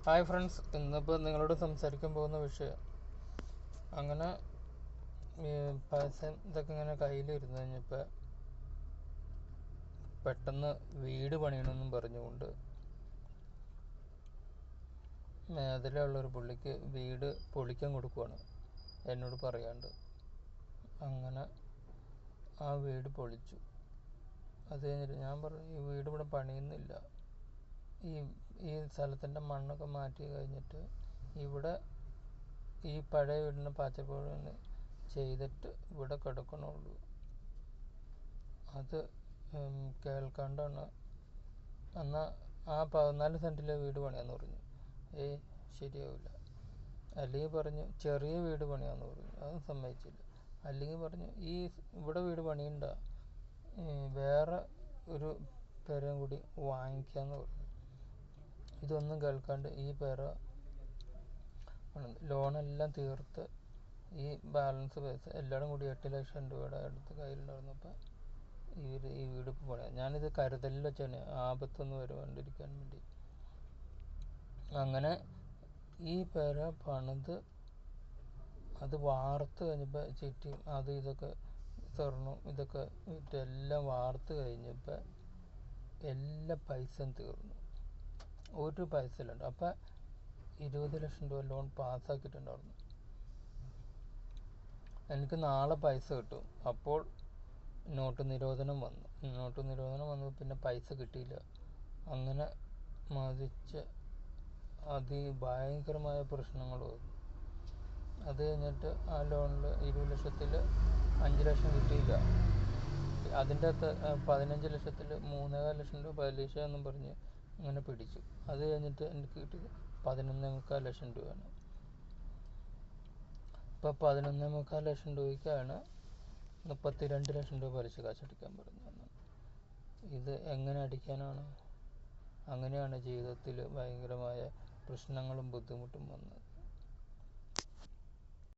Hi friends, ഇന്നിപ്പോൾ നിങ്ങളോട് സംസാരിക്കാൻ പോകുന്ന വിഷയം അങ്ങനെ പൈസ ഇതൊക്കെ ഇങ്ങനെ കയ്യിലിരുന്ന് കഴിഞ്ഞപ്പോൾ പെട്ടെന്ന് വീട് പണിയണമെന്നും പറഞ്ഞുകൊണ്ട് മേഖലയുള്ളൊരു പുള്ളിക്ക് വീട് പൊളിക്കാൻ കൊടുക്കുവാണ് എന്നോട് പറയാണ്ട്. അങ്ങനെ ആ വീട് പൊളിച്ചു. അത് കഴിഞ്ഞിട്ട് ഞാൻ പറഞ്ഞു, ഈ വീട് ഇവിടെ പണിയുന്നില്ല, ഈ സ്ഥലത്തിൻ്റെ മണ്ണൊക്കെ മാറ്റി കഴിഞ്ഞിട്ട് ഇവിടെ ഈ പഴയ വീടിന് പാച്ചപ്പുഴ ചെയ്തിട്ട് ഇവിടെ കിടക്കണുള്ളൂ. അത് കേൾക്കാണ്ടാണ് എന്നാൽ ആ 14 സെൻറ്റിലെ വീട് പണിയാന്ന് പറഞ്ഞു. ശരിയാവില്ല. അല്ലെങ്കിൽ പറഞ്ഞു ചെറിയ വീട് പണിയാന്ന് പറഞ്ഞു, അതും സമ്മതിച്ചില്ല. അല്ലെങ്കിൽ പറഞ്ഞു ഇവിടെ വീട് പണിയണ്ട, വേറെ ഒരു പേരും കൂടി വാങ്ങിക്കാന്ന് പറഞ്ഞു. ഇതൊന്നും കേൾക്കാണ്ട് ഈ പേര ലോണെല്ലാം തീർത്ത് ഈ ബാലൻസ് പൈസ എല്ലാവരും കൂടി 8 ലക്ഷം രൂപയുടെ അടുത്ത് കയ്യിലുണ്ടായിരുന്നപ്പോൾ ഈ വീട് പണിയാം. ഞാനിത് കരുതലിൽ വെച്ചാണ്, ആപത്തൊന്നും വരാണ്ടിരിക്കാൻ വേണ്ടി. അങ്ങനെ ഈ പേര പണിത് അത് വാർത്ത് കഴിഞ്ഞപ്പോൾ ചുറ്റും അത് ഇതൊക്കെ സ്വർണ്ണം ഇതൊക്കെ വിറ്റ് എല്ലാം വാർത്ത് കഴിഞ്ഞപ്പോൾ എല്ലാ പൈസയും തീർന്നു. ഒരു പൈസ ഇല്ലുണ്ട്. അപ്പം 20 ലക്ഷം രൂപ ലോൺ പാസ്സാക്കിയിട്ടുണ്ടായിരുന്നു. എനിക്ക് നാളെ പൈസ കിട്ടും. അപ്പോൾ നോട്ട് നിരോധനം വന്നു. പിന്നെ പൈസ കിട്ടിയില്ല. അങ്ങനെ മതിച്ച് ഭയങ്കരമായ പ്രശ്നങ്ങൾ വന്നു. അത് കഴിഞ്ഞിട്ട് ആ ലോണിൽ 20 ലക്ഷത്തിൽ 5 ലക്ഷം കിട്ടിയില്ല. അതിൻ്റെ അകത്ത് 15 ലക്ഷത്തിൽ 3.25 ലക്ഷം രൂപ പലിശ എന്നും പറഞ്ഞ് അങ്ങനെ പിടിച്ചു. അത് കഴിഞ്ഞിട്ട് എനിക്ക് കിട്ടിയത് 11.25 ലക്ഷം രൂപയാണ്. ഇപ്പോൾ 11.25 ലക്ഷം രൂപയ്ക്കാണ് 32 ലക്ഷം രൂപ പലിശ കാശടിക്കാൻ പറഞ്ഞു. ഇത് എങ്ങനെ അടിക്കാനാണ്? അങ്ങനെയാണ് ജീവിതത്തിൽ ഭയങ്കരമായ പ്രശ്നങ്ങളും ബുദ്ധിമുട്ടും വന്നത്.